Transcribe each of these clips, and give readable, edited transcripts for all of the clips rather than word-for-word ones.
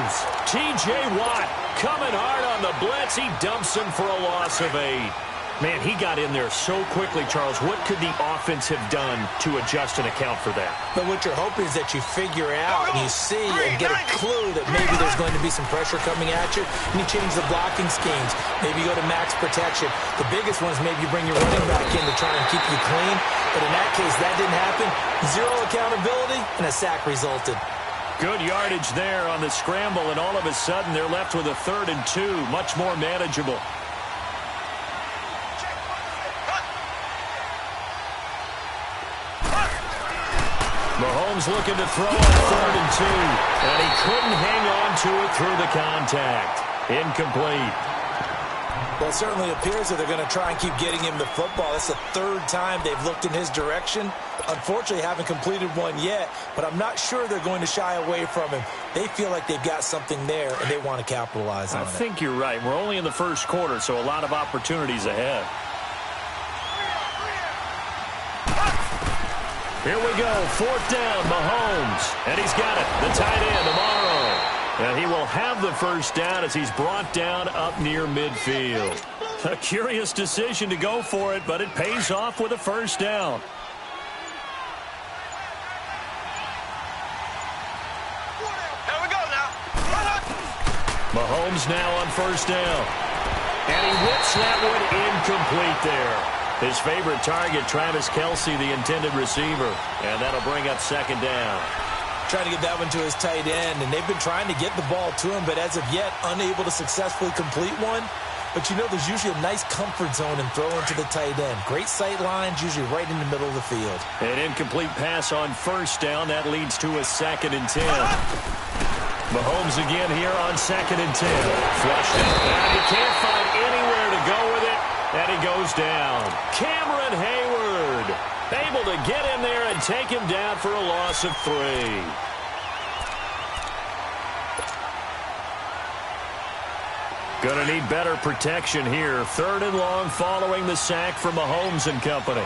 Mahomes. T.J. Watt coming hard on the blitz. He dumps him for a loss of 8. Man, he got in there so quickly, Charles. What could the offense have done to adjust and account for that? But what you're hoping is that you figure out and you see and get a clue that maybe there's going to be some pressure coming at you, and you change the blocking schemes. Maybe you go to max protection. The biggest one is maybe you bring your running back in to try and keep you clean. But in that case, that didn't happen. 0 accountability, and a sack resulted. Good yardage there on the scramble, and all of a sudden they're left with a 3rd and 2, much more manageable. Mahomes looking to throw on 3rd and 2, and he couldn't hang on to it through the contact. Incomplete. Well, it certainly appears that they're going to try and keep getting him the football. That's the 3rd time they've looked in his direction. Unfortunately, haven't completed one yet, but I'm not sure they're going to shy away from him. They feel like they've got something there, and they want to capitalize on it. I think you're right. We're only in the first quarter, so a lot of opportunities ahead. Here we go, 4th down, Mahomes. And he's got it, the tight end, Amaro. And he will have the first down as he's brought down up near midfield. A curious decision to go for it, but it pays off with a first down. Here we go now. Mahomes now on first down. And he whips that one incomplete there. His favorite target, Travis Kelce, the intended receiver. And that'll bring up 2nd down. Trying to get that one to his tight end, and they've been trying to get the ball to him, but as of yet, unable to successfully complete one. But you know, there's usually a nice comfort zone in throwing to the tight end. Great sight lines, usually right in the middle of the field. An incomplete pass on first down. That leads to a 2nd and 10. Mahomes again here on 2nd and 10. Flushed it. And he can't find anywhere to go with it. And he goes down. Cameron Hayward able to get in there and take him down for a loss of 3. Going to need better protection here. 3rd and long following the sack from Mahomes and company.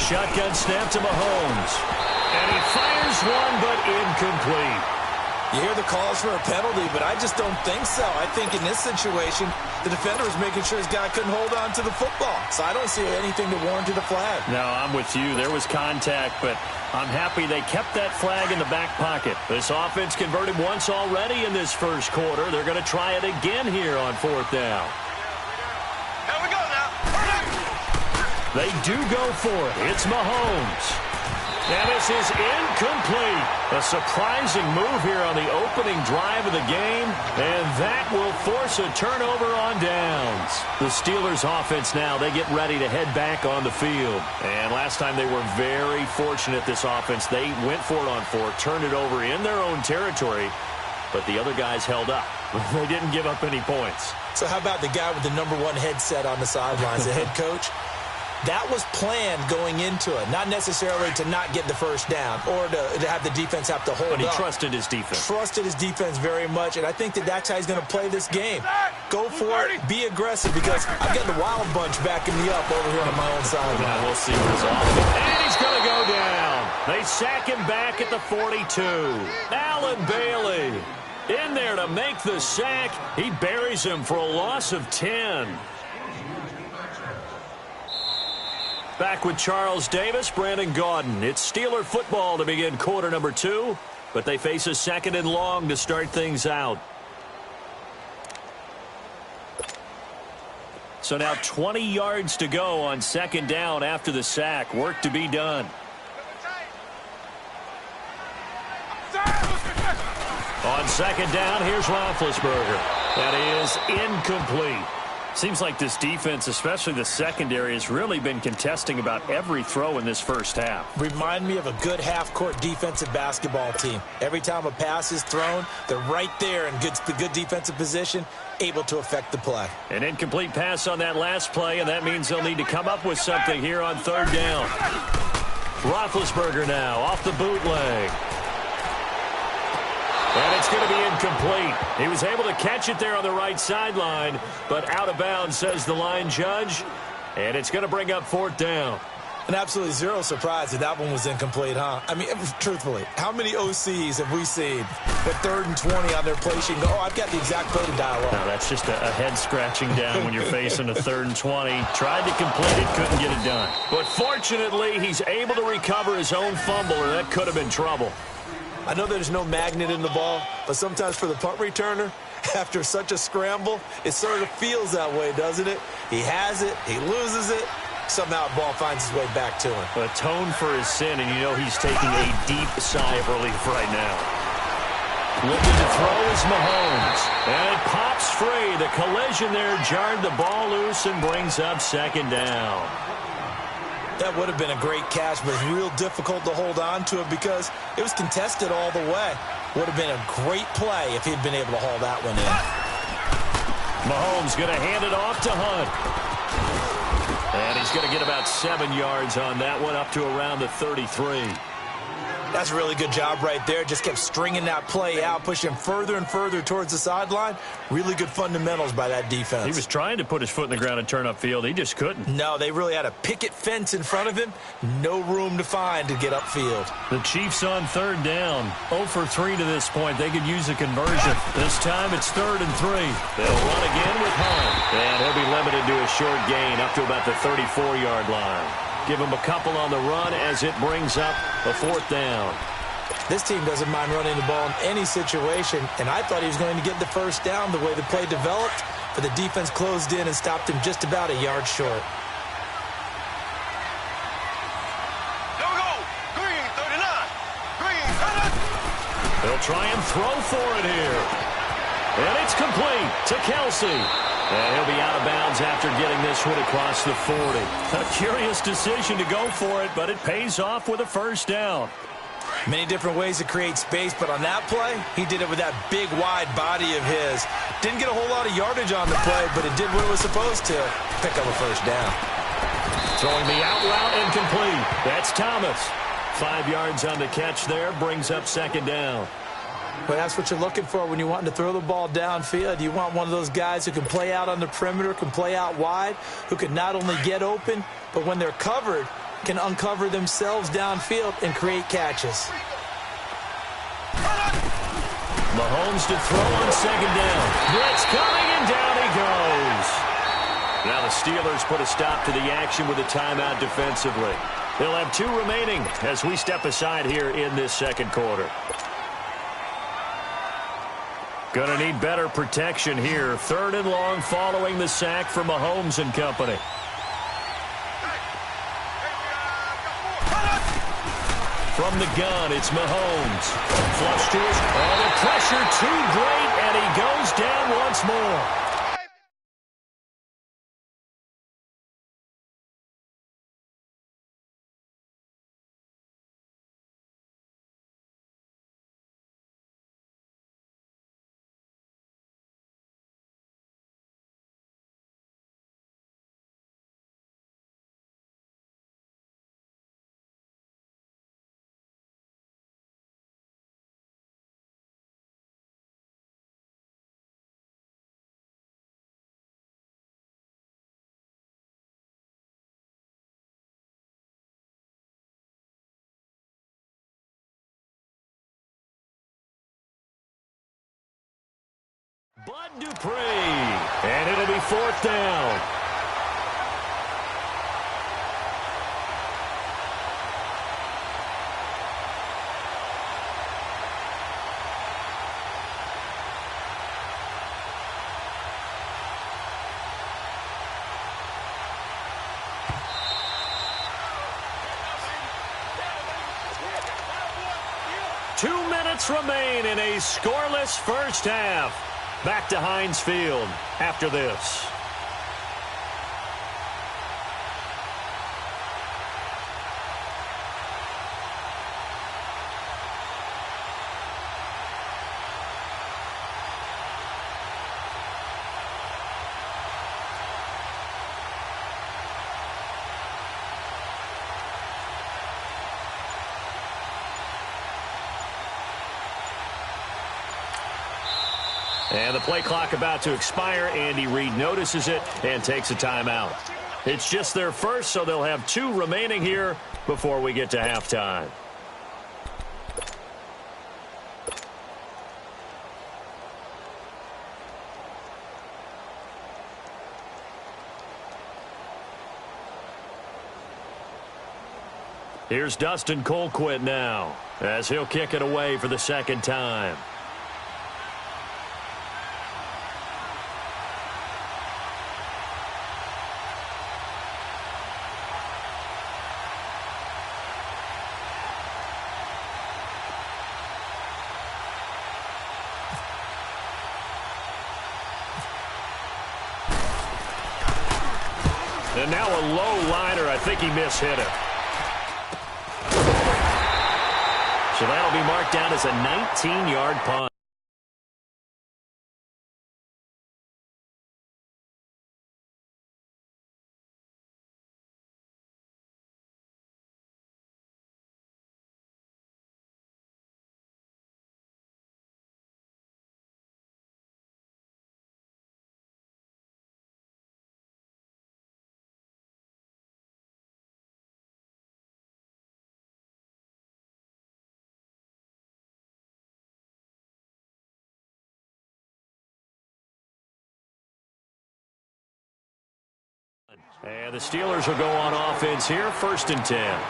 Shotgun snap to Mahomes. And he fires one, but incomplete. You hear the calls for a penalty, but I just don't think so. I think in this situation, the defender was making sure his guy couldn't hold on to the football. So I don't see anything to warrant a flag. No, I'm with you. There was contact, but I'm happy they kept that flag in the back pocket. This offense converted once already in this first quarter. They're going to try it again here on 4th down. Here we go now. They do go for it. It's Mahomes. And this is incomplete. A surprising move here on the opening drive of the game, and that will force a turnover on downs. The Steelers offense now, they get ready to head back on the field. And last time they were very fortunate, this offense. They went for it on 4, turned it over in their own territory, but the other guys held up. They didn't give up any points. So how about the guy with the #1 headset on the sidelines, the head coach? That was planned going into it, not necessarily to not get the first down or to have the defense have to hold up. But he trusted his defense. Trusted his defense very much, and I think that's how he's going to play this game. Go for it, be aggressive, because I've got the wild bunch backing me up over here on my own sideline. Yeah, we'll see what his offense. And he's going to go down. They sack him back at the 42. Allen Bailey in there to make the sack. He buries him for a loss of 10. Back with Charles Davis, Brandon Gaudin. It's Steeler football to begin quarter number 2, but they face a 2nd and long to start things out. So now 20 yards to go on 2nd down after the sack. Work to be done. On 2nd down, here's Roethlisberger. That is incomplete. Seems like this defense, especially the secondary, has really been contesting about every throw in this first half. Remind me of a good half-court defensive basketball team. Every time a pass is thrown, they're right there in good defensive position, able to affect the play. An incomplete pass on that last play, and that means they'll need to come up with something here on 3rd down. Roethlisberger now off the bootleg. And it's going to be incomplete. He was able to catch it there on the right sideline, but out of bounds, says the line judge. And it's going to bring up 4th down. And absolutely zero surprise that that one was incomplete, huh? I mean, truthfully, how many OCs have we seen with 3rd and 20 on their play sheet and go, oh, I've got the exact play to dial up? No, that's just a head-scratching down when you're facing a 3rd and 20. Tried to complete it, couldn't get it done. But fortunately, he's able to recover his own fumble, and that could have been trouble. I know there's no magnet in the ball, but sometimes for the punt returner, after such a scramble, it sort of feels that way, doesn't it? He has it, he loses it. Somehow the ball finds its way back to him. Atone for his sin, and you know he's taking a deep sigh of relief right now. Looking to throw is Mahomes. And it pops free. The collision there jarred the ball loose and brings up 2nd down. That would have been a great catch, but it's real difficult to hold on to it because it was contested all the way. Would have been a great play if he'd been able to haul that one in. Mahomes going to hand it off to Hunt. And he's going to get about 7 yards on that one, up to around the 33. That's a really good job right there. Just kept stringing that play out, pushing him further and further towards the sideline. Really good fundamentals by that defense. He was trying to put his foot in the ground and turn upfield. He just couldn't. No, they really had a picket fence in front of him. No room to find to get upfield. The Chiefs on 3rd down. 0 for 3 to this point. They could use a conversion. This time it's 3rd and 3. They'll run again with Hunt. And he'll be limited to a short gain up to about the 34-yard line. Give him a couple on the run as it brings up a 4th down. This team doesn't mind running the ball in any situation, and I thought he was going to get the 1st down the way the play developed, but the defense closed in and stopped him just about a yard short. There we go. Green, 39. Green, 100. They'll try and throw for it here. And it's complete to Kelsey. And he'll be out of bounds after getting this one across the 40. A curious decision to go for it, but it pays off with a 1st down. Many different ways to create space, but on that play, he did it with that big, wide body of his. Didn't get a whole lot of yardage on the play, but it did what it was supposed to. Pick up a 1st down. Throwing the out route incomplete. That's Thomas. 5 yards on the catch there, brings up 2nd down. Well, that's what you're looking for when you're wanting to throw the ball downfield. You want one of those guys who can play out on the perimeter, can play out wide, who can not only get open, but when they're covered, can uncover themselves downfield and create catches. Mahomes to throw on 2nd down. Blitz coming, and down he goes. Now the Steelers put a stop to the action with a timeout defensively. They'll have 2 remaining as we step aside here in this 2nd quarter. Going to need better protection here. 3rd and long following the sack from Mahomes and company. From the gun, it's Mahomes. Flush to his... Oh, the pressure too great, and he goes down once more. Bud Dupree, and it'll be 4th down. Remain in a scoreless 1st half. Back to Heinz Field after this. And the play clock about to expire. Andy Reid notices it and takes a timeout. It's just their first, so they'll have 2 remaining here before we get to halftime. Here's Dustin Colquitt now, as he'll kick it away for the second time. And now a low liner. I think he mishit it. So that'll be marked down as a 19-yard punt. And the Steelers will go on offense here, 1st and 10.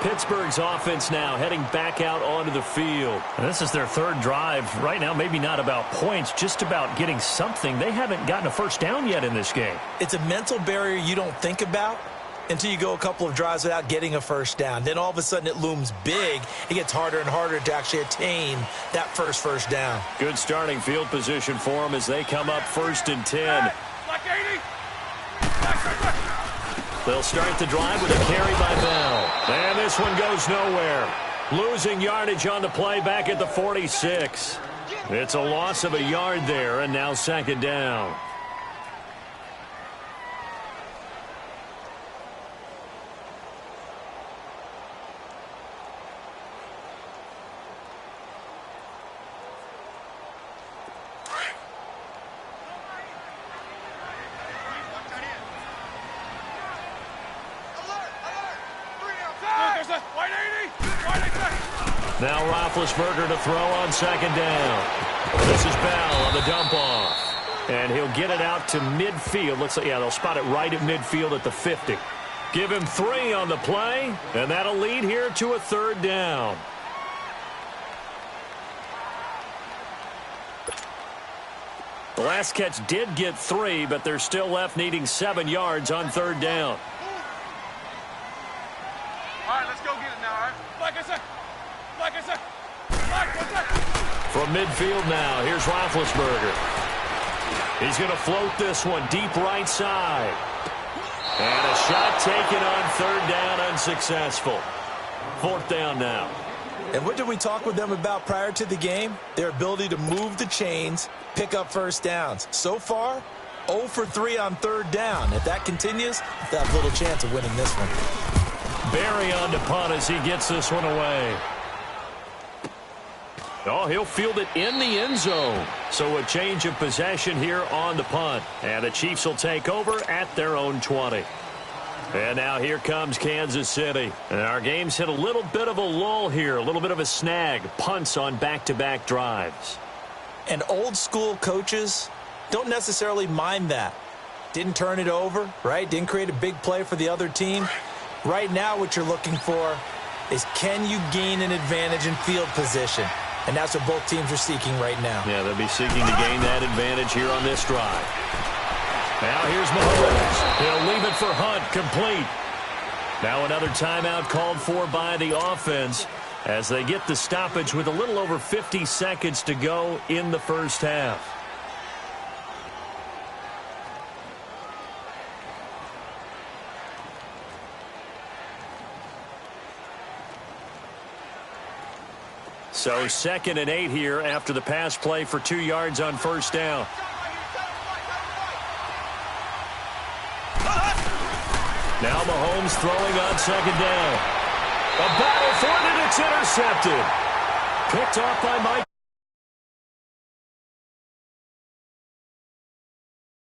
Pittsburgh's offense now heading back out onto the field. And this is their 3rd drive. Right now, maybe not about points, just about getting something. They haven't gotten a first down yet in this game. It's a mental barrier you don't think about until you go a couple of drives without getting a first down. Then all of a sudden it looms big. It gets harder and harder to actually attain that first down. Good starting field position for them as they come up 1st and 10. They'll start the drive with a carry by Bell. And this one goes nowhere. Losing yardage on the play back at the 46. It's a loss of a yard there, and now 2nd down. Now Roethlisberger to throw on 2nd down. This is Bell on the dump off. And he'll get it out to midfield. Looks like, yeah, they'll spot it right at midfield at the 50. Give him 3 on the play, and that'll lead here to a 3rd down. The last catch did get 3, but they're still left needing 7 yards on 3rd down. All right, let's go get it now, all right? Like I said. From midfield now, here's Roethlisberger. He's going to float this one deep right side. And a shot taken on 3rd down, unsuccessful. 4th down now. And what did we talk with them about prior to the game? Their ability to move the chains, pick up first downs. So far, 0 for 3 on 3rd down. If that continues, they'll have little chance of winning this one. Barry on to punt as he gets this one away. Oh, he'll field it in the end zone. So a change of possession here on the punt. And the Chiefs will take over at their own 20. And now here comes Kansas City. And our game's hit a little bit of a lull here, a little bit of a snag. Punts on back-to-back drives. And old school coaches don't necessarily mind that. Didn't turn it over, right? Didn't create a big play for the other team. Right now what you're looking for is, can you gain an advantage in field position? And that's what both teams are seeking right now. Yeah, they'll be seeking to gain that advantage here on this drive. Now here's Mahomes. He'll leave it for Hunt, complete. Now another timeout called for by the offense as they get the stoppage with a little over 50 seconds to go in the first half. So 2nd and 8 here after the pass play for 2 yards on 1st down. Now Mahomes throwing on 2nd down. A battle for it, and it's intercepted. Picked off by Mike